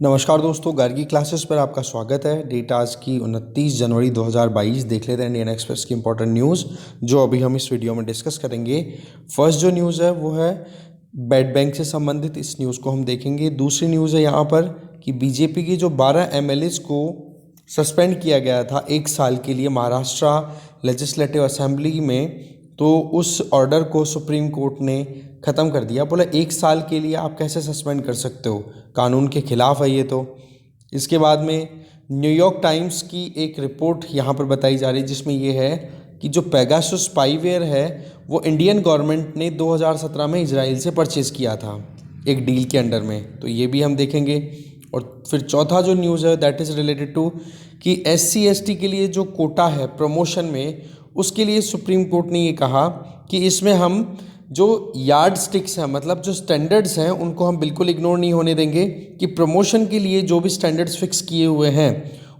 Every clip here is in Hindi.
नमस्कार दोस्तों, गार्गी क्लासेस पर आपका स्वागत है। डेट आज की 29 जनवरी 2022। देख लेते हैं इंडियन एक्सप्रेस की इंपॉर्टेंट न्यूज़ जो अभी हम इस वीडियो में डिस्कस करेंगे। फर्स्ट जो न्यूज़ है वो है बेड बैंक से संबंधित, इस न्यूज़ को हम देखेंगे। दूसरी न्यूज़ है यहाँ पर कि बीजेपी के जो 12 एमएलएज को सस्पेंड किया गया था 1 साल के लिए महाराष्ट्र लेजिस्लेटिव असेंबली में, तो उस ऑर्डर को सुप्रीम कोर्ट ने ख़त्म कर दिया। बोला 1 साल के लिए आप कैसे सस्पेंड कर सकते हो, कानून के खिलाफ है ये तो। इसके बाद में न्यूयॉर्क टाइम्स की एक रिपोर्ट यहाँ पर बताई जा रही है जिसमें ये है कि जो पेगासस स्पाईवेयर है वो इंडियन गवर्नमेंट ने 2017 में इजराइल से परचेज़ किया था एक डील के अंडर में, तो ये भी हम देखेंगे। और फिर चौथा जो न्यूज़ है दैट इज़ रिलेटेड टू कि SC ST के लिए जो कोटा है प्रमोशन में, उसके लिए सुप्रीम कोर्ट ने ये कहा कि इसमें हम जो यार्ड स्टिक्स हैं, मतलब जो स्टैंडर्ड्स हैं, उनको हम बिल्कुल इग्नोर नहीं होने देंगे कि प्रमोशन के लिए जो भी स्टैंडर्ड्स फिक्स किए हुए हैं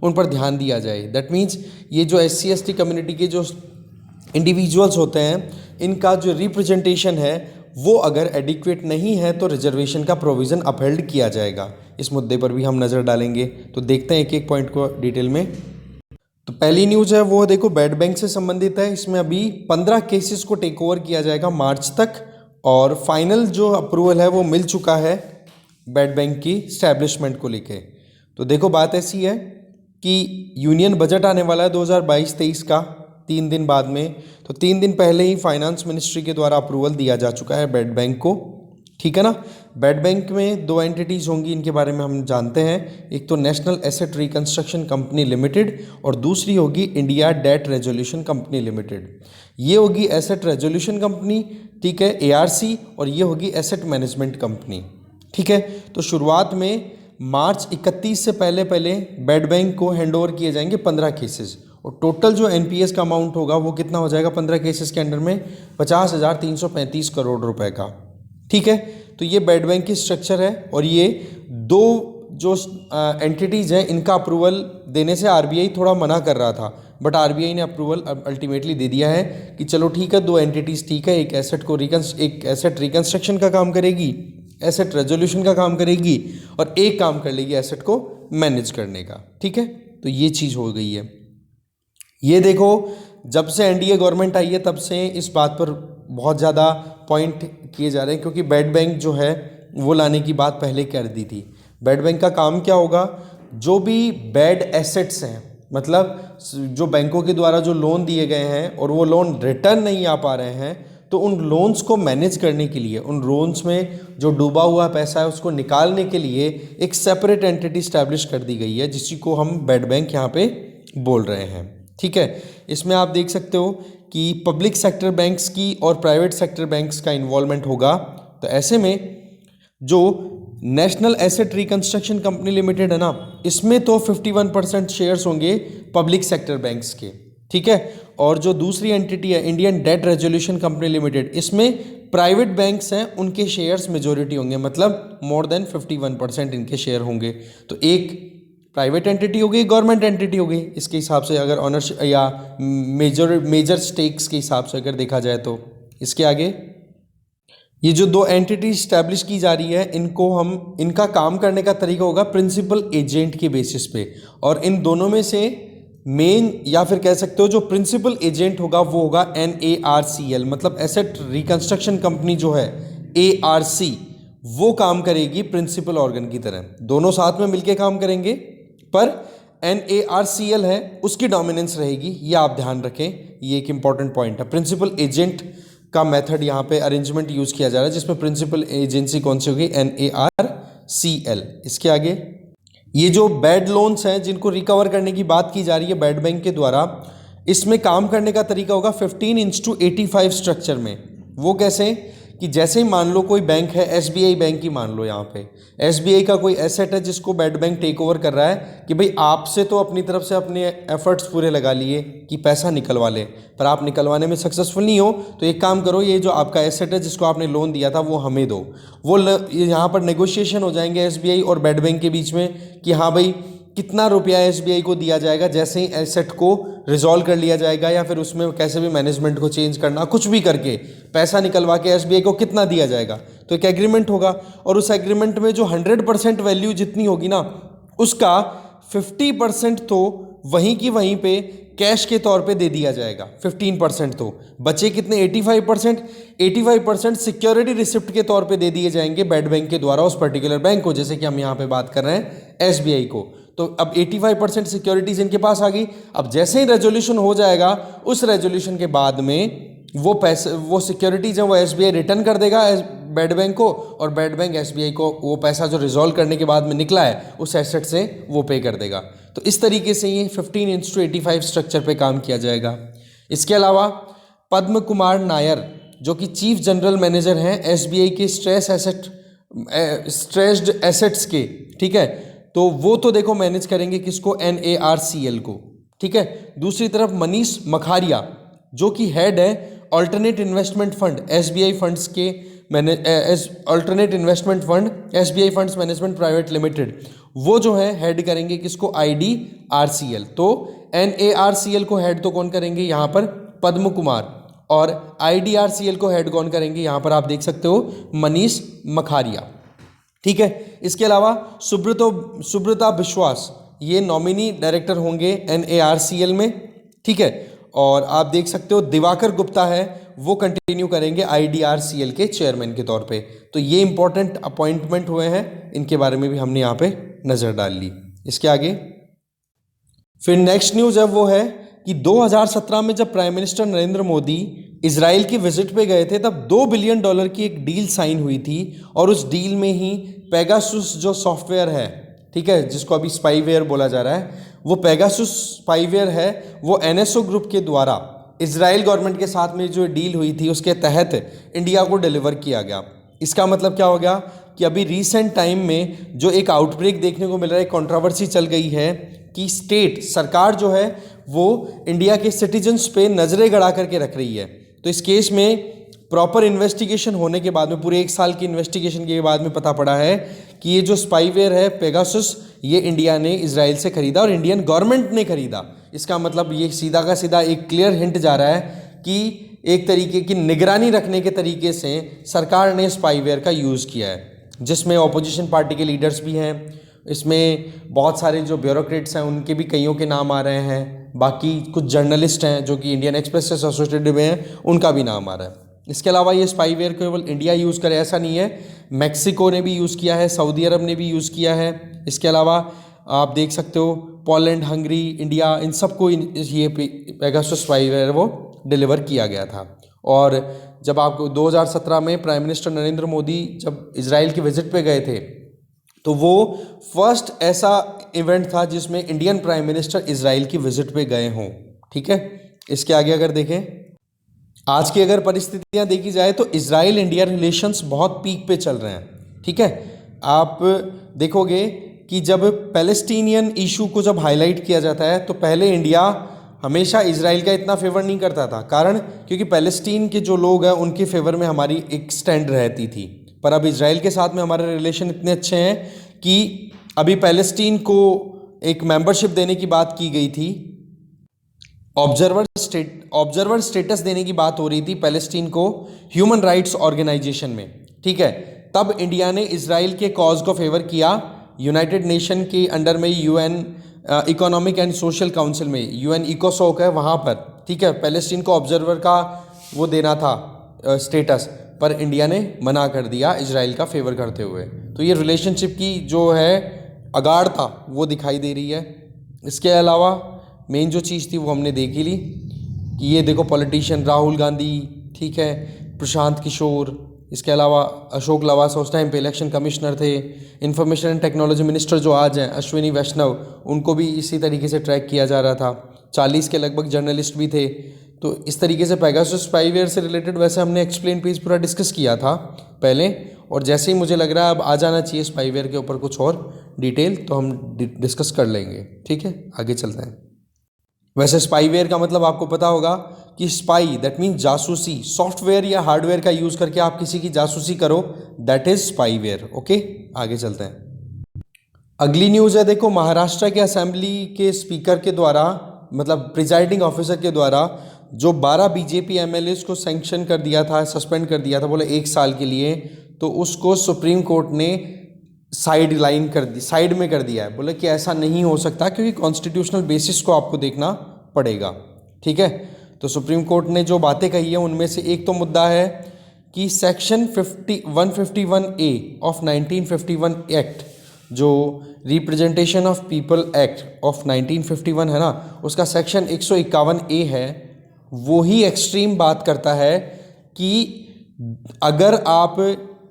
उन पर ध्यान दिया जाए। दैट मीन्स ये जो SC ST कम्युनिटी के जो इंडिविजुअल्स होते हैं, इनका जो रिप्रेजेंटेशन है वो अगर एडिक्वेट नहीं है तो रिजर्वेशन का प्रोविज़न अपहेल्ड किया जाएगा। इस मुद्दे पर भी हम नज़र डालेंगे, तो देखते हैं एक एक पॉइंट को डिटेल में। तो पहली न्यूज़ है वो देखो बेड बैंक से संबंधित है। इसमें अभी 15 केसेस को टेक ओवर किया जाएगा मार्च तक, और फाइनल जो अप्रूवल है वो मिल चुका है बेड बैंक की स्टैब्लिशमेंट को लेके। तो देखो बात ऐसी है कि यूनियन बजट आने वाला है 2022-23 का 3 दिन बाद में, तो 3 दिन पहले ही फाइनेंस मिनिस्ट्री के द्वारा अप्रूवल दिया जा चुका है बेड बैंक को, ठीक है ना। बेड बैंक में 2 एंटिटीज़ होंगी, इनके बारे में हम जानते हैं। एक तो national asset reconstruction company limited और दूसरी होगी India debt resolution company limited. ये होगी एसेट रेजोल्यूशन कंपनी, ठीक है, ARC, और ये होगी एसेट मैनेजमेंट कंपनी, ठीक है। तो शुरुआत में मार्च 31 से पहले बेड बैंक को हैंडओवर किए जाएंगे 15 केसेस, और टोटल जो NPS का अमाउंट होगा वो कितना हो जाएगा 15 केसेस के अंडर में 50,335 करोड़ रुपए का, ठीक है। तो ये बेड बैंक की स्ट्रक्चर है, और ये 2 जो एंटिटीज़ हैं इनका अप्रूवल देने से RBI थोड़ा मना कर रहा था, बट RBI ने अप्रूवल अल्टीमेटली दे दिया है कि चलो ठीक है, 2 एंटिटीज़ ठीक है, एक एसेट रिकंस्ट्रक्शन का काम करेगी, एसेट रेजोल्यूशन का काम करेगी, और एक काम कर लेगी एसेट को मैनेज करने का, ठीक है। तो ये चीज़ हो गई है। ये देखो जब से NDA गवर्नमेंट आई है तब से इस बात पर बहुत ज़्यादा पॉइंट किए जा रहे हैं, क्योंकि बेड बैंक जो है वो लाने की बात पहले कर दी थी। बेड बैंक का काम क्या होगा, जो भी बेड एसेट्स हैं, मतलब जो बैंकों के द्वारा जो लोन दिए गए हैं और वो लोन रिटर्न नहीं आ पा रहे हैं, तो उन लोन्स को मैनेज करने के लिए, उन लोन्स में जो डूबा हुआ पैसा है उसको निकालने के लिए एक सेपरेट एंटिटी स्टैब्लिश कर दी गई है, जिसी को हम बेड बैंक यहाँ पे बोल रहे हैं, ठीक है। इसमें आप देख सकते हो कि पब्लिक सेक्टर बैंक्स की और प्राइवेट सेक्टर बैंक्स का इन्वॉल्वमेंट होगा। तो ऐसे में जो national asset reconstruction company limited है ना, इसमें तो 51% शेयर्स होंगे पब्लिक सेक्टर बैंक्स के, ठीक है। और जो दूसरी एंटिटी है Indian debt resolution company limited, इसमें प्राइवेट बैंक्स हैं, उनके शेयर्स मेजोरिटी होंगे, मतलब मोर देन 51% इनके शेयर होंगे। तो एक प्राइवेट एंटिटी हो गई, गवर्नमेंट एंटिटी हो गई, इसके हिसाब से अगर ऑनरशिप या मेजर स्टेक्स के हिसाब से अगर देखा जाए तो। इसके आगे ये जो 2 एंटिटी स्टैब्लिश की जा रही है, इनका काम करने का तरीका होगा प्रिंसिपल एजेंट के बेसिस पे, और इन दोनों में से मेन या फिर कह सकते हो जो प्रिंसिपल एजेंट होगा वो होगा NARCL, मतलब एसेट रिकंस्ट्रक्शन कंपनी जो है ARC, वो काम करेगी प्रिंसिपल ऑर्गन की तरह। दोनों साथ में मिलके काम करेंगे, पर NARCL है उसकी डोमिनेंस रहेगी, ये आप ध्यान रखें, ये एक इंपॉर्टेंट पॉइंट है। प्रिंसिपल एजेंट का मेथड यहाँ पे अरेंजमेंट यूज किया जा रहा है, जिसमें प्रिंसिपल एजेंसी कौन सी होगी, NARCL। इसके आगे ये जो बेड लोन्स हैं जिनको रिकवर करने की बात की जा रही है बेड बैंक के द्वारा, इसमें काम करने का तरीका होगा 15:85 स्ट्रक्चर में। वो कैसे कि जैसे ही मान लो कोई बैंक है, SBI बैंक ही मान लो, यहाँ पे SBI का कोई एसेट है जिसको बेड बैंक टेक ओवर कर रहा है कि भाई आपसे तो अपनी तरफ से अपने एफर्ट्स पूरे लगा लिए कि पैसा निकलवा ले, पर आप निकलवाने में सक्सेसफुल नहीं हो, तो एक काम करो, ये जो आपका एसेट है जिसको आपने लोन दिया था वो हमें दो। वो यहाँ पर नेगोशिएशन हो जाएंगे SBI और बेड बैंक के बीच में कि हाँ भाई कितना रुपया SBI को दिया जाएगा जैसे ही एसेट को रिजॉल्व कर लिया जाएगा, या फिर उसमें कैसे भी मैनेजमेंट को चेंज करना, कुछ भी करके पैसा निकलवा के SBI को कितना दिया जाएगा। तो एक एग्रीमेंट होगा और उस एग्रीमेंट में जो 100% वैल्यू जितनी होगी ना उसका 50% तो वहीं की वहीं पे कैश के तौर पे दे दिया जाएगा। 15% तो बचे कितने 85% सिक्योरिटी रिसिप्ट के तौर पे दे दिए जाएंगे बेड बैंक के द्वारा उस पर्टिकुलर बैंक को, जैसे कि हम यहाँ पे बात कर रहे हैं एसबीआई को। तो अब 85% सिक्योरिटीज इनके पास आ गई। अब जैसे ही रेजोल्यूशन हो जाएगा उस रेजोल्यूशन के बाद में वो पैसे वो सिक्योरिटीज है वो एसबीआई रिटर्न कर देगा बेड बैंक को, और बेड बैंक एसबीआई को वो पैसा जो रिजॉल्व करने के बाद में निकला है उस एसेट से वो पे कर देगा। तो इस तरीके से ये 15:85 स्ट्रक्चर पे काम किया जाएगा। इसके अलावा पद्म कुमार नायर जो कि चीफ जनरल मैनेजर हैं एसबीआई के स्ट्रेस्ड एसेट्स के, ठीक है, तो वो तो देखो मैनेज करेंगे किसको, NARCL को, ठीक है। दूसरी तरफ मनीष मखारिया जो कि हेड है alternate investment fund SBI funds के alternate investment fund SBI funds management private limited, वो जो है हेड करेंगे किसको, IDRCL। तो NARCL को हेड तो कौन करेंगे यहाँ पर, पद्म कुमार, और IDRCL को हेड कौन करेंगे यहाँ पर आप देख सकते हो, मनीष मखारिया, ठीक है। इसके अलावा सुब्रता विश्वास ये नॉमिनी डायरेक्टर होंगे NARCL में, ठीक है। और आप देख सकते हो दिवाकर गुप्ता है वो कंटिन्यू करेंगे IDRCL के चेयरमैन के तौर पे। तो ये इंपॉर्टेंट अपॉइंटमेंट हुए हैं, इनके बारे में भी हमने यहाँ पे नज़र डाल ली। इसके आगे फिर नेक्स्ट न्यूज़ है वो है कि 2017 में जब prime minister Narendra Modi Israel की विजिट पे गए थे तब $2 बिलियन की एक डील साइन हुई थी, और उस डील में ही पेगासुस जो सॉफ्टवेयर है, ठीक है, जिसको अभी स्पाईवेयर बोला जा रहा है, वो पेगासुस स्पाईवेयर है, वो NSO ग्रुप के द्वारा इजराइल गवर्नमेंट के साथ में जो डील हुई थी उसके तहत इंडिया को डिलीवर किया गया। इसका मतलब क्या हो गया कि अभी रिसेंट टाइम में जो एक आउटब्रेक देखने को मिल रहा है, कंट्रोवर्सी चल गई है कि स्टेट सरकार जो है वो इंडिया के सिटीजन्स पे नज़रें गड़ा करके रख रही है। तो इस केस में प्रॉपर इन्वेस्टिगेशन होने के बाद में, पूरे 1 साल की इन्वेस्टिगेशन के बाद में पता पड़ा है कि ये जो स्पाईवेयर है पेगासुस, ये इंडिया ने इजराइल से खरीदा और इंडियन गवर्नमेंट ने खरीदा। इसका मतलब ये सीधा का सीधा एक क्लियर हिंट जा रहा है कि एक तरीके की निगरानी रखने के तरीके से सरकार ने स्पाईवेयर का यूज़ किया है, जिसमें ऑपोजिशन पार्टी के लीडर्स भी हैं, इसमें बहुत सारे जो ब्यूरोक्रेट्स हैं उनके भी कईयों के नाम आ रहे हैं, बाकी कुछ जर्नलिस्ट हैं जो कि इंडियन एक्सप्रेस से एसोसिएटेड हुए हैं उनका भी नाम आ रहा है। इसके अलावा ये स्पाईवेयर केवल इंडिया यूज़ करे ऐसा नहीं है, मैक्सिको ने भी यूज़ किया है, सऊदी अरब ने भी यूज़ किया है। इसके अलावा आप देख सकते हो पोलैंड, हंगरी, इंडिया, इन सबको ये पेगासुस स्पाईवेयर वो डिलीवर किया गया था। और जब आपको 2017 में प्राइम मिनिस्टर नरेंद्र मोदी जब इजराइल की विजिट पे गए थे तो वो फर्स्ट ऐसा इवेंट था जिसमें इंडियन प्राइम मिनिस्टर इजराइल की विजिट पे गए हों, ठीक है। इसके आगे अगर देखें आज की अगर परिस्थितियां देखी जाए तो इजराइल इंडिया रिलेशंस बहुत पीक पे चल रहे हैं, ठीक है। आप देखोगे कि जब पैलेस्टीनियन इशू को जब हाईलाइट किया जाता है तो पहले इंडिया हमेशा इजराइल का इतना फेवर नहीं करता था, कारण क्योंकि पैलेस्टीन के जो लोग हैं उनके फेवर में हमारी एक स्टैंड रहती थी। पर अब इजराइल के साथ में हमारे रिलेशन इतने अच्छे हैं कि अभी पैलेस्टीन को एक मेंबरशिप देने की बात की गई थी, ऑब्जर्वर स्टेटस देने की बात हो रही थी पैलेस्टीन को ह्यूमन राइट्स ऑर्गेनाइजेशन में, ठीक है। तब इंडिया ने इजराइल के कॉज को फेवर किया, यूनाइटेड नेशन के अंडर में UN economic and social council में, UN इकोसोक है वहाँ पर, ठीक है, पैलेस्टीन को ऑब्जर्वर का वो देना था स्टेटस, पर इंडिया ने मना कर दिया इजराइल का फेवर करते हुए। तो ये रिलेशनशिप की जो है अगाढ़ता वो दिखाई दे रही है। इसके अलावा मेन जो चीज़ थी वो हमने देख ही ली कि ये देखो पॉलिटिशियन राहुल गांधी, ठीक है, प्रशांत किशोर, इसके अलावा अशोक लवासा उस टाइम पे इलेक्शन कमिश्नर थे, इंफॉर्मेशन एंड टेक्नोलॉजी मिनिस्टर जो आज हैं अश्विनी वैष्णव, उनको भी इसी तरीके से ट्रैक किया जा रहा था। 40 के लगभग जर्नलिस्ट भी थे। तो इस तरीके से पेगासस स्पाईवेयर से रिलेटेड वैसे हमने एक्सप्लेन पेज पूरा डिस्कस किया था पहले, और जैसे ही मुझे लग रहा है अब आ जाना चाहिए स्पाईवेयर के ऊपर कुछ और डिटेल, तो हम डिस्कस कर लेंगे, ठीक है। आगे चलते हैं। वैसे स्पाईवेयर का मतलब आपको पता होगा कि स्पाई दैट मीन्स जासूसी, सॉफ्टवेयर या हार्डवेयर का यूज़ करके आप किसी की जासूसी करो, दैट इज स्पाईवेयर, ओके। आगे चलते हैं। अगली न्यूज़ है, देखो महाराष्ट्र के असेंबली के स्पीकर के द्वारा, मतलब प्रिजाइडिंग ऑफिसर के द्वारा जो 12 बीजेपी MLAs को सैंक्शन कर दिया था, सस्पेंड कर दिया था, बोले 1 साल के लिए, तो उसको सुप्रीम कोर्ट ने साइड में कर दिया है। बोले कि ऐसा नहीं हो सकता क्योंकि कॉन्स्टिट्यूशनल बेसिस को आपको देखना पड़ेगा। ठीक है, तो सुप्रीम कोर्ट ने जो बातें कही है उनमें से एक तो मुद्दा है कि सेक्शन 151A ऑफ 1951 एक्ट, जो representation of people act of 1951 है ना, उसका सेक्शन 151A है, वो ही एक्सट्रीम बात करता है कि अगर आप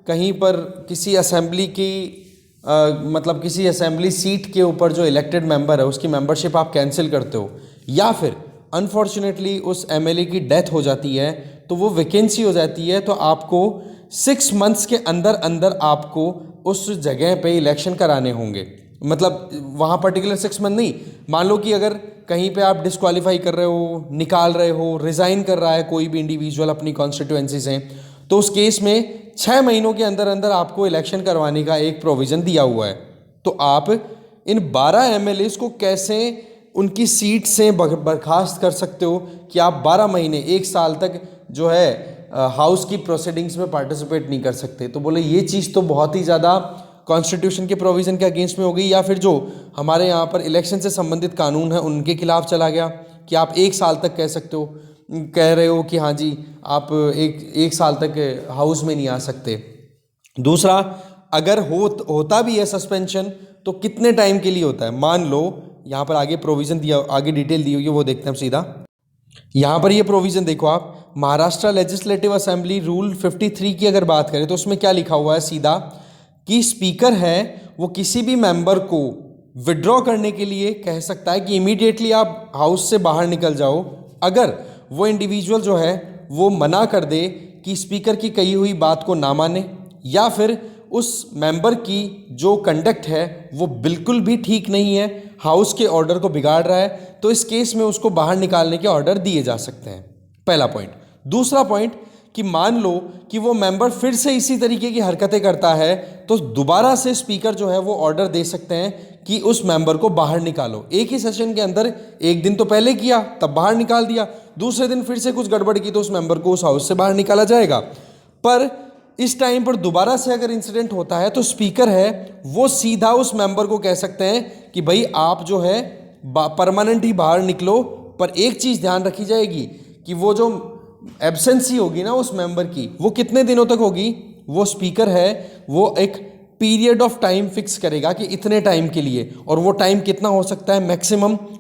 कहीं पर किसी असेंबली की मतलब किसी असेंबली सीट के ऊपर जो इलेक्टेड मेंबर है उसकी मेंबरशिप आप कैंसिल करते हो, या फिर अनफॉर्चुनेटली उस एमएलए की डेथ हो जाती है तो वो वैकेंसी हो जाती है, तो आपको 6 मंथ्स के अंदर अंदर आपको उस जगह पे इलेक्शन कराने होंगे। मतलब वहाँ पर्टिकुलर 6 मंथ नहीं, मान लो कि अगर कहीं पे आप डिस्क्वालीफाई कर रहे हो, निकाल रहे हो, रिज़ाइन कर रहा है कोई भी इंडिविजुअल अपनी कॉन्स्टिट्यूएंसी से, तो उस केस में 6 महीनों के अंदर अंदर आपको इलेक्शन करवाने का एक प्रोविज़न दिया हुआ है। तो आप इन 12 एमएलएस को कैसे उनकी सीट से बर्खास्त कर सकते हो कि आप 12 महीने 1 साल तक जो है हाउस की प्रोसीडिंग्स में पार्टिसिपेट नहीं कर सकते। तो बोले ये चीज़ तो बहुत ही ज़्यादा कॉन्स्टिट्यूशन के प्रोविज़न के अगेंस्ट में हो गई, या फिर जो हमारे यहाँ पर इलेक्शन से संबंधित कानून है उनके खिलाफ चला गया कि आप 1 साल तक कह रहे हो कि हाँ जी आप एक साल तक हाउस में नहीं आ सकते। दूसरा, अगर होता भी है सस्पेंशन तो कितने टाइम के लिए होता है। मान लो यहाँ पर आगे प्रोविज़न दिया, आगे डिटेल दी हुई है, वो देखते हैं हम सीधा। यहाँ पर ये प्रोविज़न देखो आप, महाराष्ट्र लेजिस्लेटिव असेंबली रूल 53 की अगर बात करें तो उसमें क्या लिखा हुआ है सीधा, कि स्पीकर है वो किसी भी मेंबर को विड्रॉ करने के लिए कह सकता है कि इमीडिएटली आप हाउस से बाहर निकल जाओ, अगर वो इंडिविजुअल जो है वो मना कर दे कि स्पीकर की कही हुई बात को ना माने, या फिर उस मेंबर की जो कंडक्ट है वो बिल्कुल भी ठीक नहीं है, हाउस के ऑर्डर को बिगाड़ रहा है, तो इस केस में उसको बाहर निकालने के ऑर्डर दिए जा सकते हैं। पहला पॉइंट। दूसरा पॉइंट कि मान लो कि वो मेंबर फिर से इसी तरीके की हरकतें करता है तो दोबारा से स्पीकर जो है वो ऑर्डर दे सकते हैं कि उस मेंबर को बाहर निकालो। एक ही सेशन के अंदर, एक दिन तो पहले किया तब बाहर निकाल दिया, दूसरे दिन फिर से कुछ गड़बड़ की तो उस मेंबर को उस हाउस से बाहर निकाला जाएगा। पर इस टाइम पर दोबारा से अगर इंसिडेंट होता है तो स्पीकर है वो सीधा उस मेंबर को कह सकते हैं कि भाई आप जो है परमानेंट ही बाहर निकलो, पर एक चीज़ ध्यान रखी जाएगी कि वो जो एब्सेंसी होगी ना उस मेंबर की, वो कितने दिनों तक होगी, वो स्पीकर है वो एक पीरियड ऑफ टाइम फिक्स करेगा कि इतने टाइम के लिए, और वो टाइम कितना हो सकता है,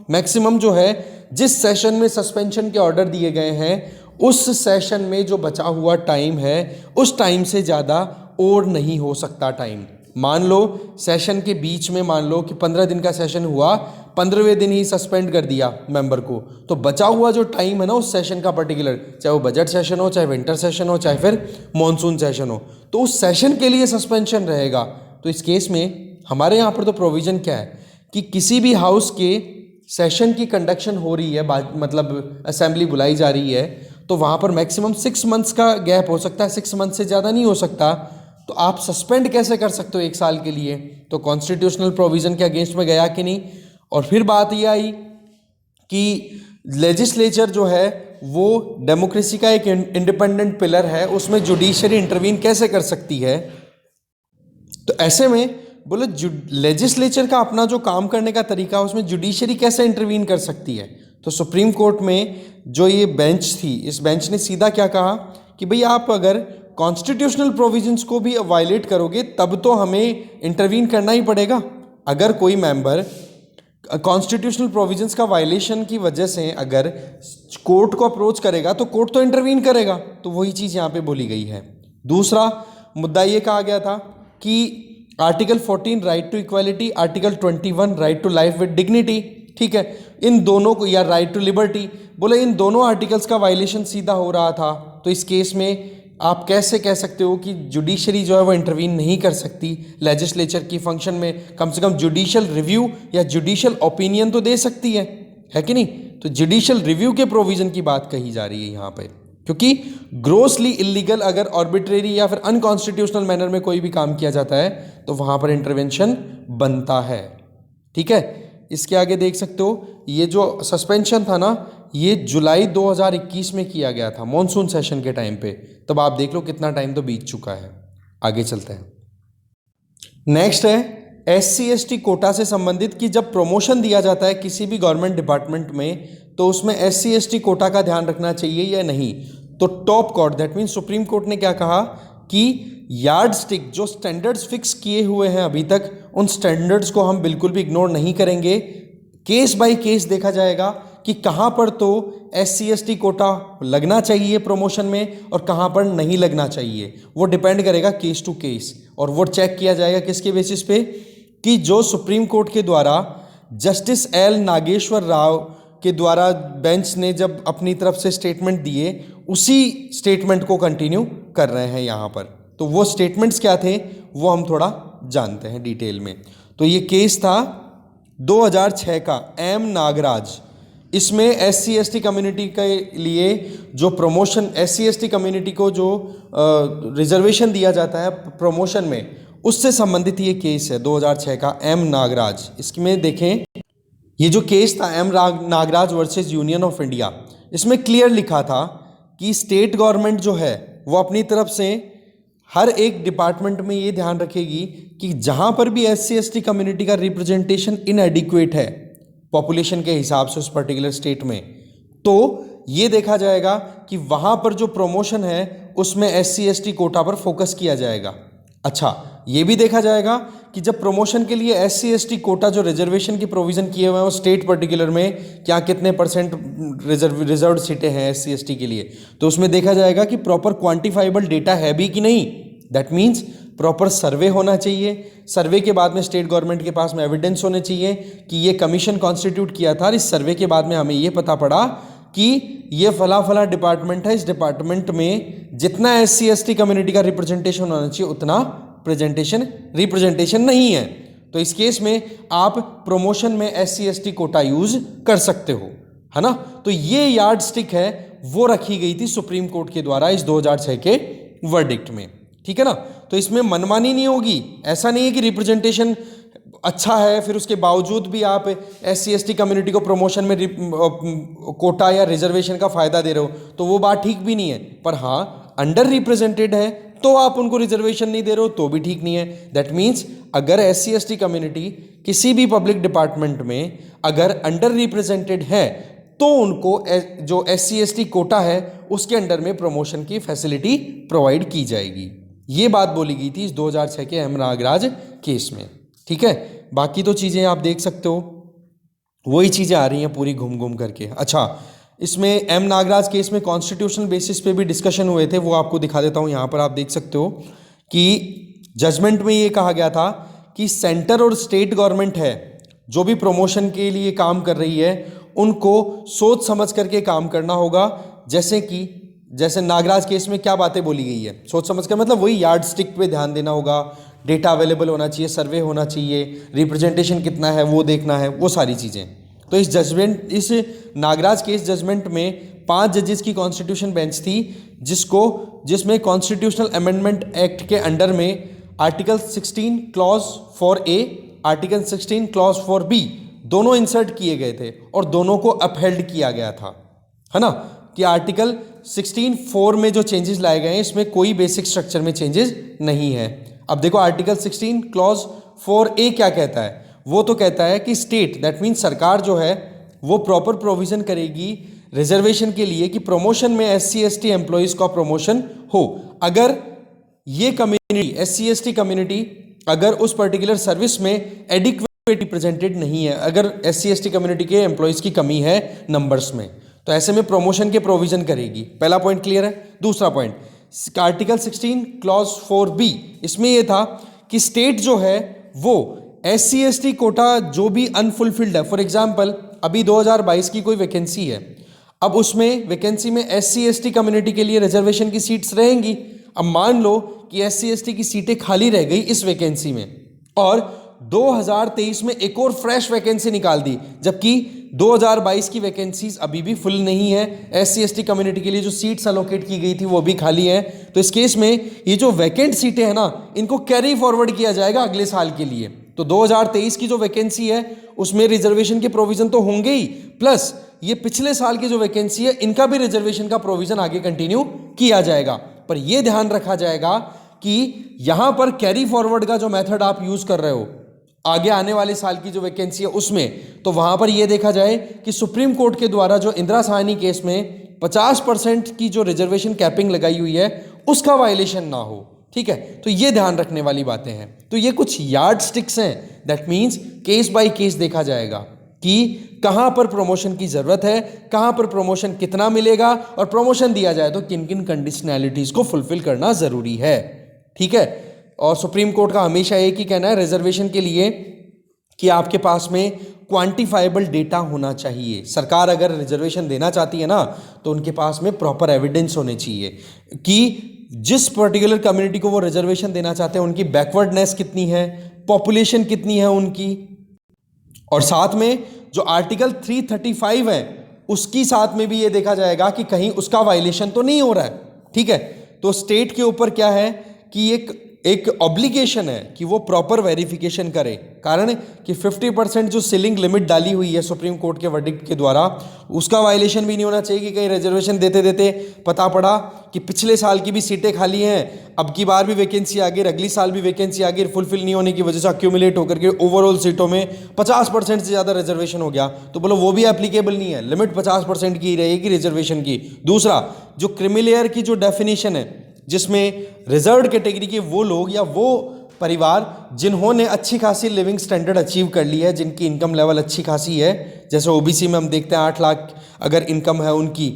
मैक्सिमम जो है जिस सेशन में सस्पेंशन के ऑर्डर दिए गए हैं उस सेशन में जो बचा हुआ टाइम है उस टाइम से ज़्यादा और नहीं हो सकता टाइम। मान लो सेशन के बीच में, मान लो कि 15 दिन का सेशन हुआ, 15वें दिन ही सस्पेंड कर दिया मेंबर को, तो बचा हुआ जो टाइम है ना उस सेशन का पर्टिकुलर, चाहे वो बजट सेशन हो, चाहे विंटर सेशन हो, चाहे फिर मॉनसून सेशन हो, तो उस सेशन के लिए सस्पेंशन रहेगा। तो इस केस में हमारे यहाँ पर तो प्रोविज़न क्या है कि किसी भी हाउस के सेशन की कंडक्शन हो रही है, मतलब असेंबली बुलाई जा रही है, तो वहाँ पर मैक्सिमम 6 मंथ्स का गैप हो सकता है, 6 मंथ से ज़्यादा नहीं हो सकता। तो आप सस्पेंड कैसे कर सकते हो 1 साल के लिए, तो कॉन्स्टिट्यूशनल प्रोविज़न के अगेंस्ट में गया कि नहीं। और फिर बात ये आई कि लेजिस्लेचर जो है वो डेमोक्रेसी का एक इंडिपेंडेंट पिलर है, उसमें जुडिशरी इंटरवीन कैसे कर सकती है। तो ऐसे में बोले लेजिस्लेचर का अपना जो काम करने का तरीका है उसमें जुडिशरी कैसे इंटरवीन कर सकती है। तो सुप्रीम कोर्ट में जो ये बेंच थी, इस बेंच ने सीधा क्या कहा कि भाई आप अगर कॉन्स्टिट्यूशनल प्रोविजंस को भी वायलेट करोगे तब तो हमें इंटरवीन करना ही पड़ेगा। अगर कोई मेंबर कॉन्स्टिट्यूशनल प्रोविजंस का वायलेशन की वजह से अगर कोर्ट को अप्रोच करेगा तो कोर्ट तो इंटरवीन करेगा, तो वही चीज़ यहाँ पे बोली गई है। दूसरा मुद्दा ये कहा गया था कि article 14 right to equality, article 21 right to life with dignity, ठीक है, इन दोनों को, या राइट टू लिबर्टी, बोले इन दोनों आर्टिकल्स का वायलेशन सीधा हो रहा था। तो इस केस में आप कैसे कह सकते हो कि जुडिशरी जो है वो इंटरवीन नहीं कर सकती लेजिस्लेचर की फंक्शन में, कम से कम जुडिशियल रिव्यू या जुडिशियल ओपिनियन तो दे सकती है कि नहीं। तो जुडिशियल रिव्यू के प्रोविजन की बात कही जा रही है यहाँ पे, क्योंकि ग्रोसली इलीगल अगर आर्बिट्रेरी या फिर अनकॉन्स्टिट्यूशनल मैनर में कोई भी काम किया जाता है तो वहाँ पर इंटरवेंशन बनता है, ठीक है। इसके आगे देख सकते हो ये जो सस्पेंशन था ना, ये जुलाई 2021 में किया गया था मॉनसून सेशन के टाइम पे। तब आप देख लो कितना टाइम तो बीत चुका है। आगे चलते हैं। नेक्स्ट है SC/ST कोटा से संबंधित कि जब प्रमोशन दिया जाता है किसी भी गवर्नमेंट डिपार्टमेंट में तो उसमें SC/ST कोटा का ध्यान रखना चाहिए या नहीं। तो top court that mean supreme court ने क्या कहा कि यार्ड स्टिक जो स्टैंडर्ड्स फिक्स किए हुए हैं अभी तक, उन स्टैंडर्ड्स को हम बिल्कुल भी इग्नोर नहीं करेंगे। केस बाय केस देखा जाएगा कि कहाँ पर तो SC/ST कोटा लगना चाहिए प्रमोशन में और कहाँ पर नहीं लगना चाहिए। वो डिपेंड करेगा केस टू केस, और वो चेक किया जाएगा किसके बेसिस पे कि जो सुप्रीम कोर्ट के द्वारा जस्टिस L नागेश्वर राव के द्वारा बेंच ने जब अपनी तरफ से स्टेटमेंट दिए उसी स्टेटमेंट को कंटिन्यू कर रहे हैं यहाँ पर। तो वो स्टेटमेंट्स क्या थे वो हम थोड़ा जानते हैं डिटेल में। तो ये केस था 2006 का M नागराज। इसमें SC/ST कम्युनिटी के लिए जो प्रमोशन, SC/ST कम्युनिटी को जो रिजर्वेशन दिया जाता है प्रमोशन में, उससे संबंधित ये केस है 2006 का M नागराज। इसमें देखें ये जो केस था M Nagaraj versus union of India, इसमें क्लियर लिखा था कि स्टेट गवर्नमेंट जो है वो अपनी तरफ से हर एक डिपार्टमेंट में ये ध्यान रखेगी कि जहाँ पर भी SC/ST कम्युनिटी का रिप्रेजेंटेशन इनएडिक्वेट है पॉपुलेशन के हिसाब से उस पर्टिकुलर स्टेट में, तो ये देखा जाएगा कि वहाँ पर जो प्रमोशन है उसमें SC/ST कोटा पर फोकस किया जाएगा। अच्छा, ये भी देखा जाएगा कि जब प्रमोशन के लिए SC/ST कोटा जो रिजर्वेशन की प्रोविज़न किए हुए हैं वो स्टेट पर्टिकुलर में क्या कितने परसेंट रिजर्व सीटें हैं SC/ST के लिए, तो उसमें देखा जाएगा कि प्रॉपर क्वांटिफाइबल डेटा है भी कि नहीं। दैट मीन्स प्रॉपर सर्वे होना चाहिए। सर्वे के बाद में स्टेट गवर्नमेंट के पास में एविडेंस होने चाहिए कि ये कमीशन कॉन्स्टिट्यूट किया था और इस सर्वे के बाद में हमें ये पता पड़ा कि ये फला फला डिपार्टमेंट है, इस डिपार्टमेंट में जितना SC/ST कम्युनिटी का रिप्रेजेंटेशन होना चाहिए उतना रिप्रेजेंटेशन नहीं है। तो इस केस में आप प्रमोशन में SC/ST कोटा यूज कर सकते हो, है ना। तो ये यार्ड स्टिक है वो रखी गई थी सुप्रीम कोर्ट के द्वारा इस 2006 के वर्डिक्ट में, ठीक है ना। तो इसमें मनमानी नहीं होगी। ऐसा नहीं है कि रिप्रेजेंटेशन अच्छा है फिर उसके बावजूद भी आप SC/ST कम्युनिटी को प्रमोशन में कोटा या रिजर्वेशन का फायदा दे रहे हो, तो वो बात ठीक भी नहीं है। पर हाँ, अंडर रिप्रेजेंटेड है तो आप उनको रिजर्वेशन नहीं दे रहे हो तो भी ठीक नहीं है। दैट मीन्स अगर SC/ST कम्युनिटी किसी भी पब्लिक डिपार्टमेंट में अगर अंडर रिप्रेजेंटेड है तो उनको जो SC/ST कोटा है उसके अंडर में प्रमोशन की फैसिलिटी प्रोवाइड की जाएगी। ये बात बोली गई थी इस 2006 के M नागराज केस में, ठीक है। बाकी तो चीज़ें आप देख सकते हो, वही चीज़ें आ रही हैं पूरी घूम घूम करके। अच्छा, इसमें M नागराज केस में कॉन्स्टिट्यूशनल बेसिस पे भी डिस्कशन हुए थे, वो आपको दिखा देता हूँ। यहाँ पर आप देख सकते हो कि जजमेंट में ये कहा गया था कि सेंटर और स्टेट गवर्नमेंट है जो भी प्रमोशन के लिए काम कर रही है उनको सोच समझ करके काम करना होगा। जैसे नागराज केस में क्या बातें बोली गई है, सोच समझ कर मतलब वही यार्ड स्टिक पे ध्यान देना होगा, डेटा अवेलेबल होना चाहिए, सर्वे होना चाहिए, रिप्रेजेंटेशन कितना है वो देखना है, वो सारी चीज़ें। तो इस नागराज केस जजमेंट में 5 जजेस की कॉन्स्टिट्यूशन बेंच थी जिसमें कॉन्स्टिट्यूशनल अमेंडमेंट एक्ट के अंडर में article 16 clause 4A, article 16 clause 4B दोनों इंसर्ट किए गए थे और दोनों को अपहेल्ड किया गया था, है ना। कि आर्टिकल 16(4) में जो चेंजेस लाए गए हैं इसमें कोई बेसिक स्ट्रक्चर में चेंजेस नहीं है। अब देखो आर्टिकल 16 क्लॉज 4A क्या कहता है, वो तो कहता है कि स्टेट दैट मीन्स सरकार जो है वो प्रॉपर प्रोविजन करेगी रिजर्वेशन के लिए कि प्रमोशन में SC/ST एम्प्लॉयज़ का प्रमोशन हो। अगर ये कम्युनिटी SC/ST कम्युनिटी अगर उस पर्टिकुलर सर्विस में एडिक्वेट रिप्रेजेंटेड नहीं है, अगर SC/ST कम्युनिटी के एम्प्लॉयज़ की कमी है नंबर्स में, तो ऐसे में प्रमोशन के प्रोविजन करेगी। पहला पॉइंट क्लियर है। दूसरा पॉइंट आर्टिकल 16 क्लॉज 4B, इसमें यह था कि स्टेट जो है वो SC/ST कोटा जो भी अनफुलफिल्ड है, फॉर एग्जांपल अभी 2022 की कोई वैकेंसी है, अब उसमें वैकेंसी में SC/ST कम्युनिटी के लिए रिजर्वेशन की सीट्स रहेंगी। अब मान लो कि SC/ST की सीटें खाली रह गई इस वैकेंसी में और 2023 में एक और फ्रेश वैकेंसी निकाल दी, जबकि 2022 की वैकेंसीज अभी भी फुल नहीं है, SC/ST कम्युनिटी के लिए जो सीट्स अलोकेट की गई थी वो भी खाली है। तो इस केस में ये जो वैकेंट सीटें हैं ना, इनको कैरी फॉरवर्ड किया जाएगा अगले साल के लिए। तो 2023 की जो वैकेंसी है उसमें रिजर्वेशन के प्रोविजन तो होंगे ही, प्लस ये पिछले साल की जो वैकेंसी है इनका भी रिजर्वेशन का प्रोविजन आगे कंटिन्यू किया जाएगा। पर यह ध्यान रखा जाएगा कि यहां पर कैरी फॉरवर्ड का जो मेथड आप यूज कर रहे हो आगे आने वाले साल की जो वैकेंसी है उसमें, तो वहां पर यह देखा जाए कि सुप्रीम कोर्ट के द्वारा जो इंदिरा साहनी केस में 50% की जो रिजर्वेशन कैपिंग लगाई हुई है उसका वायलेशन ना हो। ठीक है, तो ये ध्यान रखने वाली बातें हैं। तो ये कुछ यार्ड स्टिक्स हैं, that means case by case देखा जाएगा कि कहां पर प्रमोशन की जरूरत है, कहां पर प्रमोशन कितना मिलेगा, और प्रमोशन दिया जाए तो किन किन कंडीशनैलिटीज को फुलफिल करना जरूरी है। ठीक है, और सुप्रीम कोर्ट का हमेशा एक ही कहना है रिजर्वेशन के लिए कि आपके पास में क्वांटिफाइबल डेटा होना चाहिए। सरकार अगर रिजर्वेशन देना चाहती है ना, तो उनके पास में प्रॉपर एविडेंस होने चाहिए कि जिस पर्टिकुलर कम्युनिटी को वो रिजर्वेशन देना चाहते हैं उनकी बैकवर्डनेस कितनी है, पॉपुलेशन कितनी है उनकी, और साथ में जो आर्टिकल 335 है उसकी साथ में भी ये देखा जाएगा कि कहीं उसका वायलेशन तो नहीं हो रहा है। ठीक है, तो स्टेट के ऊपर क्या है कि एक ऑब्लिगेशन है कि वो प्रॉपर वेरिफिकेशन करे। कारण कि 50% जो सीलिंग लिमिट डाली हुई है सुप्रीम कोर्ट के वर्डिक्ट के द्वारा, उसका वायलेशन भी नहीं होना चाहिए कि कहीं रिजर्वेशन देते देते पता पड़ा कि पिछले साल की भी सीटें खाली हैं, अब की बार भी वैकेंसी आ गई, अगली साल भी वैकेंसी आ गई, फुलफिल नहीं होने की वजह से अक्यूमुलेट होकर के ओवरऑल सीटों में 50% से ज़्यादा रिजर्वेशन हो गया, तो बोलो वो भी एप्लीकेबल नहीं है, लिमिट 50% की रहेगी रिजर्वेशन की। दूसरा, जो क्रीमी की जो डेफिनेशन है जिसमें रिजर्व्ड कैटेगरी के वो लोग या वो परिवार जिन्होंने अच्छी खासी लिविंग स्टैंडर्ड अचीव कर ली है, जिनकी इनकम लेवल अच्छी खासी है, जैसे ओबीसी में हम देखते हैं 8 लाख अगर इनकम है उनकी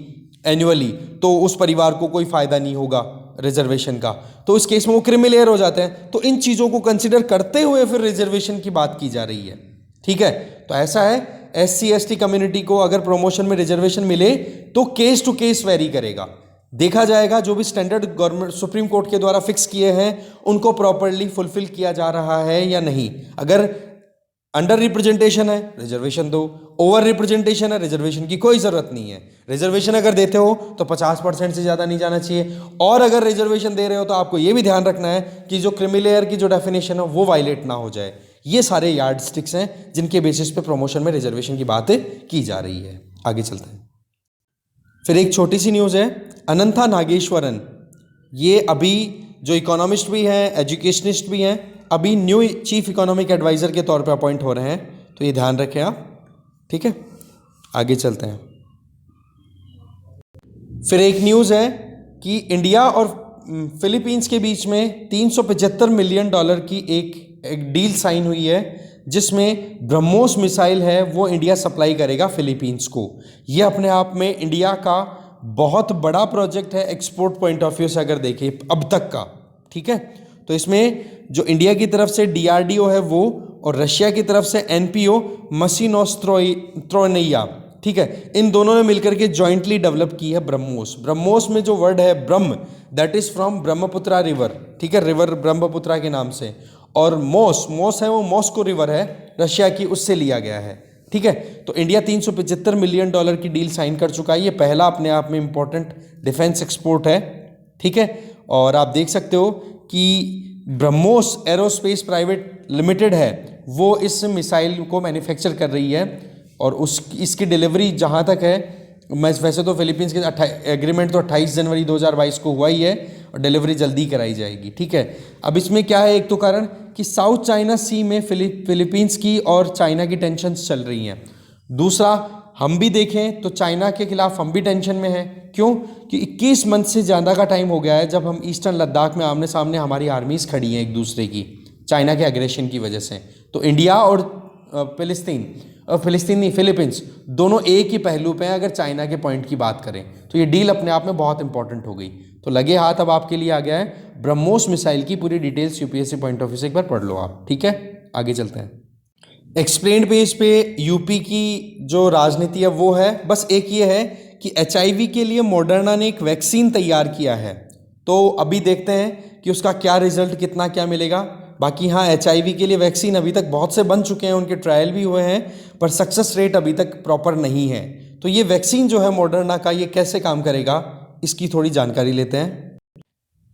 एनुअली, तो उस परिवार को कोई फायदा नहीं होगा रिजर्वेशन का, तो इस केस में वो क्रीमी हो जाते हैं। तो इन चीज़ों को कंसिडर करते हुए फिर रिजर्वेशन की बात की जा रही है। ठीक है, तो ऐसा है SC ST कम्युनिटी को अगर प्रमोशन में रिजर्वेशन मिले तो केस टू केस वेरी करेगा, देखा जाएगा जो भी स्टैंडर्ड गवर्नमेंट सुप्रीम कोर्ट के द्वारा फिक्स किए हैं उनको प्रॉपर्ली फुलफिल किया जा रहा है या नहीं। अगर अंडर रिप्रेजेंटेशन है रिजर्वेशन दो, ओवर रिप्रेजेंटेशन है रिजर्वेशन की कोई जरूरत नहीं है। रिजर्वेशन अगर देते हो तो 50% से ज्यादा नहीं जाना चाहिए, और अगर रिजर्वेशन दे रहे हो तो आपको यह भी ध्यान रखना है कि जो क्रीमी लेयर की जो डेफिनेशन है वो वायलेट ना हो जाए। ये सारे यार्ड स्टिक्स हैं जिनके बेसिस पे प्रमोशन में रिजर्वेशन की बात की जा रही है। आगे चलते हैं। फिर एक छोटी सी न्यूज़ है, अनंता नागेश्वरन, ये अभी जो इकोनॉमिस्ट भी हैं, एजुकेशनिस्ट भी हैं, अभी न्यू चीफ इकोनॉमिक एडवाइज़र के तौर पे अपॉइंट हो रहे हैं, तो ये ध्यान रखें आप। ठीक है, आगे चलते हैं। फिर एक न्यूज़ है कि इंडिया और फिलीपींस के बीच में $375 मिलियन की एक डील साइन हुई है, जिसमें ब्रह्मोस मिसाइल है वो इंडिया सप्लाई करेगा फिलीपींस को। ये अपने आप में इंडिया का बहुत बड़ा प्रोजेक्ट है एक्सपोर्ट पॉइंट ऑफ व्यू से अगर देखें अब तक का। ठीक है, तो इसमें जो इंडिया की तरफ से DRDO है वो, और रशिया की तरफ से NPO मसिनोस्त्रोइनिया, ठीक है, इन दोनों ने मिलकर के जॉइंटली डेवलप की है ब्रह्मोस। ब्रह्मोस में जो वर्ड है ब्रह्म, that is from Brahmaputra river. ठीक है, रिवर ब्रह्मपुत्रा के नाम से, और मोस है वो मॉस्को रिवर है रशिया की, उससे लिया गया है। ठीक है, तो इंडिया $375 मिलियन की डील साइन कर चुका है। ये पहला अपने आप में इंपॉर्टेंट डिफेंस एक्सपोर्ट है। ठीक है, और आप देख सकते हो कि ब्रह्मोस एरोस्पेस प्राइवेट लिमिटेड है वो इस मिसाइल को मैन्युफैक्चर कर रही है, और इसकी डिलीवरी जहाँ तक है, वैसे तो फिलीपींस के एग्रीमेंट तो 28 जनवरी 2022 को हुआ ही है, और डिलीवरी जल्दी कराई जाएगी। ठीक है, अब इसमें क्या है, एक तो कारण कि साउथ चाइना सी में फिलीपींस की और चाइना की टेंशन्स चल रही हैं। दूसरा, हम भी देखें तो चाइना के खिलाफ हम भी टेंशन में हैं। क्यों? कि 21 मंथ से ज़्यादा का टाइम हो गया है जब हम ईस्टर्न लद्दाख में आमने सामने हमारी आर्मीज़ खड़ी हैं एक दूसरे की, चाइना के एग्रेशन की वजह से। तो इंडिया और फिलीपींस दोनों एक ही पहलू पे हैं अगर चाइना के पॉइंट की बात करें, तो ये डील अपने आप में बहुत इंपॉर्टेंट हो गई। तो लगे हाथ अब आपके लिए आ गया है ब्रह्मोस मिसाइल की पूरी details UPSC point of view से एक बार पढ़ लो आप। ठीक है, आगे चलते हैं। एक्सप्लेन्ड पेज पे यूपी की जो राजनीति है वो है, बस एक ये है कि HIV के लिए मॉडर्ना ने एक वैक्सीन तैयार किया है, तो अभी देखते हैं कि उसका क्या रिजल्ट, कितना क्या मिलेगा। बाकी हाँ, HIV के लिए वैक्सीन अभी तक बहुत से बन चुके हैं, उनके ट्रायल भी हुए हैं, पर सक्सेस रेट अभी तक प्रॉपर नहीं है। तो ये वैक्सीन जो है मॉडर्ना का, ये कैसे काम करेगा इसकी थोड़ी जानकारी लेते हैं।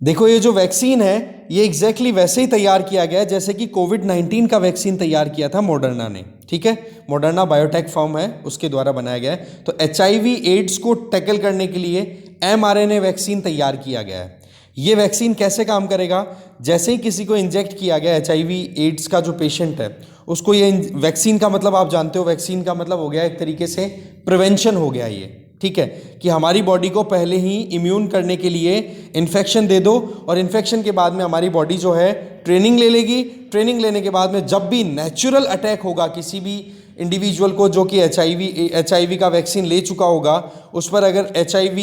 देखो, ये जो वैक्सीन है ये एग्जैक्टली वैसे ही तैयार किया गया है जैसे कि कोविड-19 का वैक्सीन तैयार किया था मॉडर्ना ने। ठीक है, मॉडर्ना बायोटेक फर्म है, उसके द्वारा बनाया गया है। तो HIV एड्स को टैकल करने के लिए mRNA वैक्सीन तैयार किया गया है। ये वैक्सीन कैसे काम करेगा? जैसे ही किसी को इंजेक्ट किया गया HIV एड्स का जो पेशेंट है उसको, ये वैक्सीन का मतलब आप जानते हो, वैक्सीन का मतलब हो गया एक तरीके से प्रिवेंशन हो गया ये, ठीक है, कि हमारी बॉडी को पहले ही इम्यून करने के लिए इन्फेक्शन दे दो और इन्फेक्शन के बाद में हमारी बॉडी जो है ट्रेनिंग ले लेगी। ट्रेनिंग लेने के बाद में जब भी नेचुरल अटैक होगा किसी भी इंडिविजुअल को जो कि HIV का वैक्सीन ले चुका होगा, उस पर अगर HIV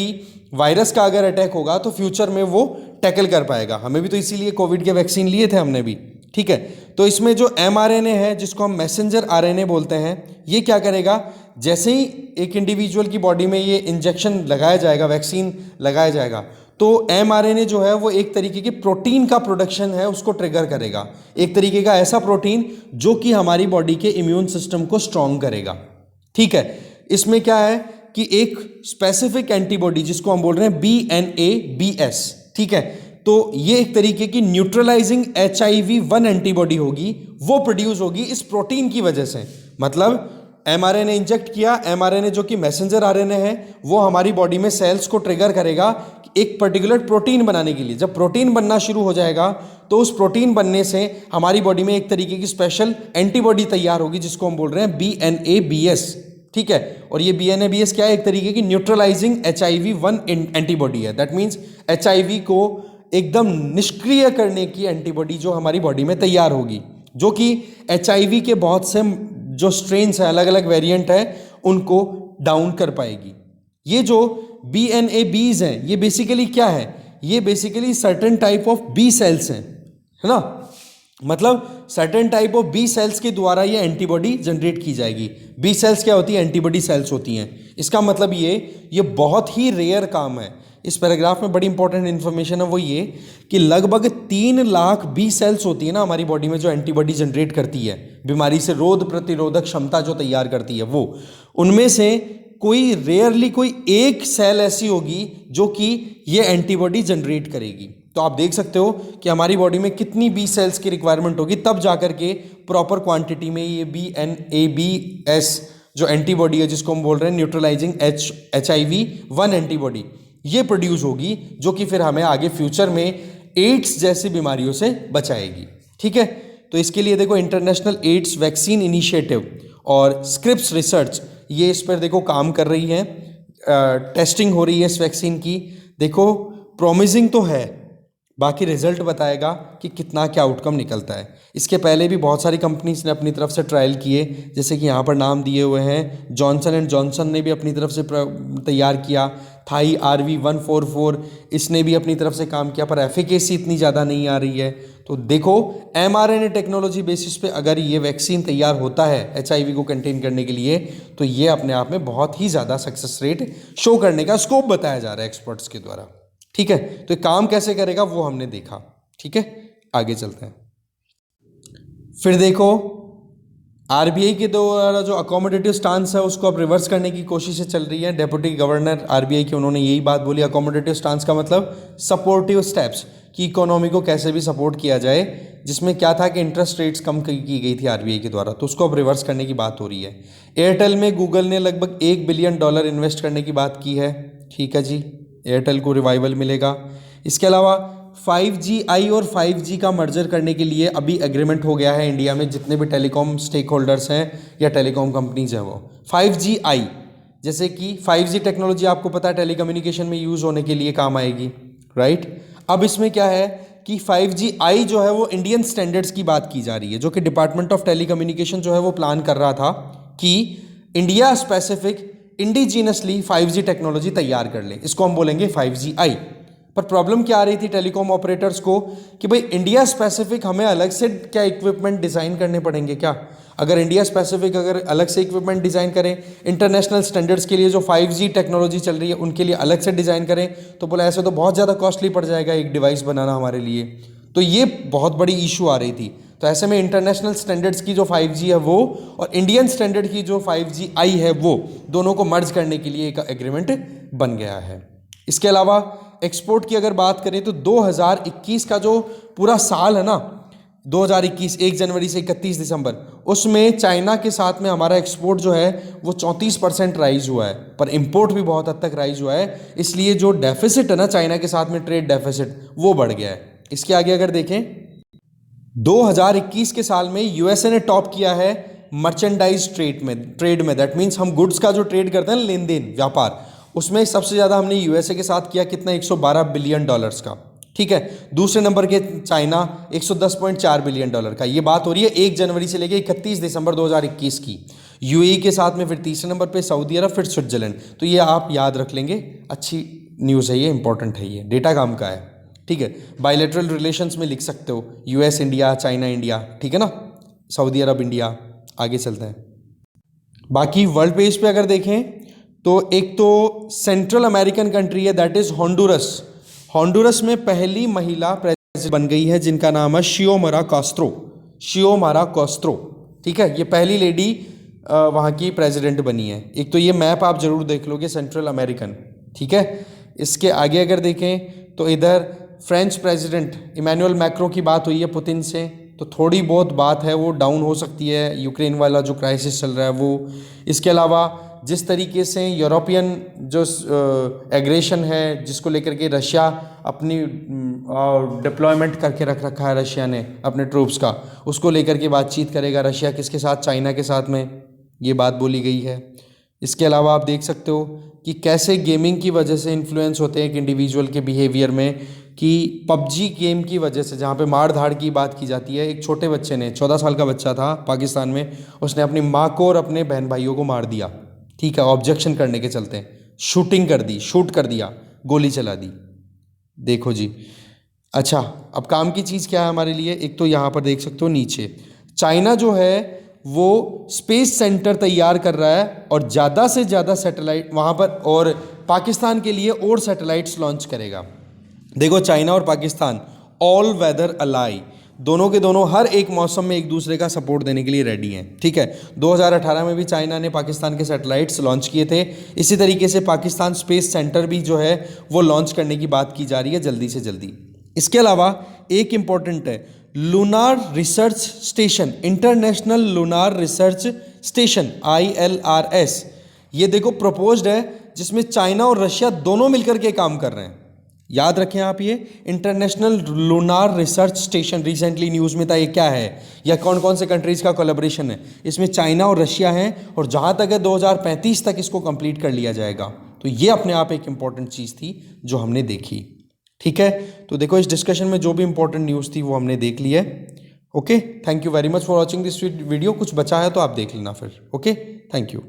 वायरस का अगर अटैक होगा तो फ्यूचर में वो टैकल कर पाएगा। हमें भी तो इसीलिए कोविड के वैक्सीन लिए थे हमने भी, ठीक है। तो इसमें जो mRNA है जिसको हम मैसेंजर RNA बोलते हैं, ये क्या करेगा? जैसे ही एक इंडिविजुअल की बॉडी में ये इंजेक्शन लगाया जाएगा, वैक्सीन लगाया जाएगा, तो mRNA जो है वो एक तरीके की प्रोटीन का प्रोडक्शन है उसको ट्रिगर करेगा, एक तरीके का ऐसा प्रोटीन जो कि हमारी बॉडी के इम्यून सिस्टम को स्ट्रांग करेगा, ठीक है। इसमें क्या है कि एक स्पेसिफिक एंटीबॉडी जिसको हम बोल रहे हैं BNABS, ठीक है, तो ये एक तरीके की न्यूट्रलाइजिंग HIV-1 एंटीबॉडी होगी, वो प्रोड्यूस होगी इस प्रोटीन की वजह से। मतलब mRNA इंजेक्ट किया, mRNA जो कि मैसेंजर RNA है, वो हमारी बॉडी में सेल्स को ट्रिगर करेगा एक पर्टिकुलर प्रोटीन बनाने के लिए। जब प्रोटीन बनना शुरू हो जाएगा तो उस प्रोटीन बनने से हमारी बॉडी में एक तरीके की स्पेशल एंटीबॉडी तैयार होगी जिसको हम बोल रहे हैं BNABS, ठीक है। और ये BNABS क्या है? एक तरीके की न्यूट्रलाइजिंग HIV-1 एंटीबॉडी है। दैट मीन्स HIV को एकदम निष्क्रिय करने की एंटीबॉडी जो हमारी बॉडी में तैयार होगी, जो कि HIV के बहुत से जो स्ट्रेन्स हैं, अलग अलग वेरिएंट है, उनको डाउन कर पाएगी। ये जो BNABs हैं, ये बेसिकली क्या है? ये basically certain type of B cells हैं, है ना। मतलब certain type of B cells के द्वारा ये एंटीबॉडी जनरेट की जाएगी। बी सेल्स क्या होती है? एंटीबॉडी सेल्स होती हैं। इसका मतलब ये बहुत ही रेयर काम है। इस पैराग्राफ में बड़ी इंपॉर्टेंट इन्फॉर्मेशन है वो ये कि लगभग 3 लाख बी सेल्स होती है ना हमारी बॉडी में जो एंटीबॉडी जनरेट करती है, बीमारी से रोग प्रतिरोधक क्षमता जो तैयार करती है, वो उनमें से कोई रेयरली कोई एक सेल ऐसी होगी जो कि ये एंटीबॉडी जनरेट करेगी। तो आप देख सकते हो कि हमारी बॉडी में कितनी बी सेल्स की रिक्वायरमेंट होगी, तब जाकर के प्रॉपर क्वांटिटी में ये BNABS जो एंटीबॉडी है जिसको हम बोल रहे हैं न्यूट्रलाइजिंग HIV-1 एंटीबॉडी, ये प्रोड्यूस होगी जो कि फिर हमें आगे फ्यूचर में एड्स जैसी बीमारियों से बचाएगी, ठीक है। तो इसके लिए देखो इंटरनेशनल एड्स वैक्सीन इनिशिएटिव और स्क्रिप्स रिसर्च ये इस पर देखो काम कर रही है, टेस्टिंग हो रही है इस वैक्सीन की। देखो प्रॉमिसिंग तो है, बाकी रिजल्ट बताएगा कि कितना क्या आउटकम निकलता है। इसके पहले भी बहुत सारी कंपनीज ने अपनी तरफ से ट्रायल किए, जैसे कि यहाँ पर नाम दिए हुए हैं, जॉनसन एंड जॉनसन ने भी अपनी तरफ से तैयार किया, थाई RV144 इसने भी अपनी तरफ से काम किया, पर एफिकेसी इतनी ज़्यादा नहीं आ रही है। तो देखो mRNA टेक्नोलॉजी बेसिस पे अगर ये वैक्सीन तैयार होता है HIV को कंटेन करने के लिए, तो ये अपने आप में बहुत ही ज़्यादा सक्सेस रेट शो करने का स्कोप बताया जा रहा है एक्सपर्ट्स के द्वारा, ठीक है। तो ये काम कैसे करेगा वो हमने देखा, ठीक है। आगे चलते हैं। फिर देखो RBI के द्वारा जो अकोमोडेटिव स्टांस है उसको अब रिवर्स करने की कोशिशें चल रही है। डेप्यूटी गवर्नर RBI के उन्होंने यही बात बोली। अकोमोडेटिव स्टांस का मतलब सपोर्टिव स्टेप्स, कि इकोनॉमी को कैसे भी सपोर्ट किया जाए, जिसमें क्या था कि इंटरेस्ट रेट्स कम की गई थी RBI के द्वारा, तो उसको अब रिवर्स करने की बात हो रही है। एयरटेल में गूगल ने लगभग $1 बिलियन इन्वेस्ट करने की बात की है, ठीक है जी, एयरटेल को रिवाइवल मिलेगा। इसके अलावा 5GI और 5G का मर्जर करने के लिए अभी एग्रीमेंट हो गया है इंडिया में, जितने भी टेलीकॉम स्टेक होल्डर्स हैं या टेलीकॉम कंपनीज हैं वो 5GI, जैसे कि 5G टेक्नोलॉजी आपको पता है टेलीकम्युनिकेशन में यूज़ होने के लिए काम आएगी, राइट। अब इसमें क्या है कि 5GI जो है वो इंडियन स्टैंडर्ड्स की बात की जा रही है, जो कि डिपार्टमेंट ऑफ टेलीकम्युनिकेशन जो है वो प्लान कर रहा था कि India specific indigenously 5G technology तैयार कर ले, इसको हम बोलेंगे 5GI। पर प्रॉब्लम क्या आ रही थी टेलीकॉम ऑपरेटर्स को कि भाई इंडिया स्पेसिफिक हमें अलग से क्या इक्विपमेंट डिज़ाइन करने पड़ेंगे क्या? अगर इंडिया स्पेसिफिक अगर अलग से इक्विपमेंट डिज़ाइन करें, इंटरनेशनल स्टैंडर्ड्स के लिए जो 5G टेक्नोलॉजी चल रही है उनके लिए अलग से डिज़ाइन करें, तो बोला ऐसे तो बहुत ज़्यादा कॉस्टली पड़ जाएगा एक डिवाइस बनाना हमारे लिए। तो ये बहुत बड़ी इशू आ रही थी। तो ऐसे में इंटरनेशनल स्टैंडर्ड्स की जो 5G है वो और इंडियन स्टैंडर्ड की जो 5GI है वो दोनों को मर्ज करने के लिए एक एग्रीमेंट बन गया है। इसके अलावा एक्सपोर्ट की अगर बात करें तो 2021 का जो पूरा साल है ना, 2021 1 जनवरी से 31 दिसंबर, उसमें चाइना के साथ में हमारा एक्सपोर्ट जो है वो 34% राइज हुआ है, पर इंपोर्ट भी बहुत हद तक राइज हुआ है, इसलिए जो डेफिसिट है ना चाइना के साथ में ट्रेड डेफिसिट वो बढ़ गया है। इसके आगे अगर देखें 2021 के साल में यूएसए ने टॉप किया है मर्चेंडाइज ट्रेड में दैट मीन्स हम गुड्स का जो ट्रेड करते हैं लेन देन व्यापार, उसमें सबसे ज़्यादा हमने यूएसए के साथ किया, कितना 112 बिलियन डॉलर्स का। ठीक है, दूसरे नंबर के चाइना 110.4 बिलियन डॉलर का। ये बात हो रही है 1 जनवरी से लेकर 31 दिसंबर 2021 की। यूएई के साथ में फिर तीसरे नंबर पे सऊदी अरब, फिर स्विट्जरलैंड। तो ये आप याद रख लेंगे, अच्छी न्यूज़ है ये, इंपॉर्टेंट है ये, डेटा काम का है। ठीक है, बायलैटरल रिलेशंस में लिख सकते हो यूएस इंडिया, चाइना इंडिया, ठीक है ना, सऊदी अरब इंडिया। आगे चलते हैं, बाकी वर्ल्ड पेज पे अगर देखें तो एक तो सेंट्रल अमेरिकन कंट्री है दैट इज होंडुरस। होंडुरस में पहली महिला प्रेसिडेंट बन गई है जिनका नाम है शियोमारा कास्त्रो। शियोमारा कास्त्रो, ठीक है, ये पहली लेडी वहाँ की प्रेसिडेंट बनी है। एक तो ये मैप आप जरूर देख लोगे सेंट्रल अमेरिकन, ठीक है। इसके आगे अगर देखें तो इधर फ्रेंच प्रेसिडेंट इमैनुअल मैक्रो की बात हुई है पुतिन से, तो थोड़ी बहुत बात है वो डाउन हो सकती है, यूक्रेन वाला जो क्राइसिस चल रहा है वो। इसके अलावा जिस तरीके से यूरोपियन जो एग्रेशन है जिसको लेकर के रशिया अपनी डिप्लॉयमेंट करके रख रखा है रशिया ने अपने ट्रूप्स का, उसको लेकर के बातचीत करेगा रशिया किसके साथ, चाइना के साथ में, ये बात बोली गई है। इसके अलावा आप देख सकते हो कि कैसे गेमिंग की वजह से इन्फ्लुएंस होते हैं एक इंडिविजुअल के बिहेवियर में, कि पबजी गेम की वजह से जहाँ पे मार धाड़ की बात की जाती है, एक छोटे बच्चे ने 14 साल का बच्चा था पाकिस्तान में, उसने अपनी माँ को और अपने बहन भाइयों को मार दिया। ठीक है, ऑब्जेक्शन करने के चलते शूटिंग कर दी, शूट कर दिया, गोली चला दी। देखो जी, अच्छा अब काम की चीज़ क्या है हमारे लिए, एक तो यहाँ पर देख सकते हो नीचे चाइना जो है वो स्पेस सेंटर तैयार कर रहा है और ज़्यादा से ज़्यादा सैटेलाइट वहाँ पर, और पाकिस्तान के लिए और सैटेलाइट्स लॉन्च करेगा। देखो चाइना और पाकिस्तान ऑल वेदर अलाई, दोनों के दोनों हर एक मौसम में एक दूसरे का सपोर्ट देने के लिए रेडी हैं। ठीक है, 2018 में भी चाइना ने पाकिस्तान के सैटेलाइट्स लॉन्च किए थे, इसी तरीके से पाकिस्तान स्पेस सेंटर भी जो है वो लॉन्च करने की बात की जा रही है जल्दी से जल्दी। इसके अलावा एक इम्पॉर्टेंट है lunar research station, international lunar research station ILRS, ये देखो प्रपोज्ड है जिसमें चाइना और रशिया दोनों मिलकर के काम कर रहे हैं। याद रखें आप ये international lunar research station, recently news में था, ये क्या है या कौन कौन से कंट्रीज़ का कोलैबोरेशन है, इसमें चाइना और रशिया हैं, और जहाँ तक है 2035 तक इसको कंप्लीट कर लिया जाएगा। तो ये अपने आप एक इम्पॉर्टेंट चीज़ थी जो हमने देखी। ठीक है, तो देखो इस डिस्कशन में जो भी इंपॉर्टेंट न्यूज़ थी वो हमने देख ली है। Okay, thank you very much for watching this video. कुछ बचा है तो आप देख लेना फिर। Okay, thank you.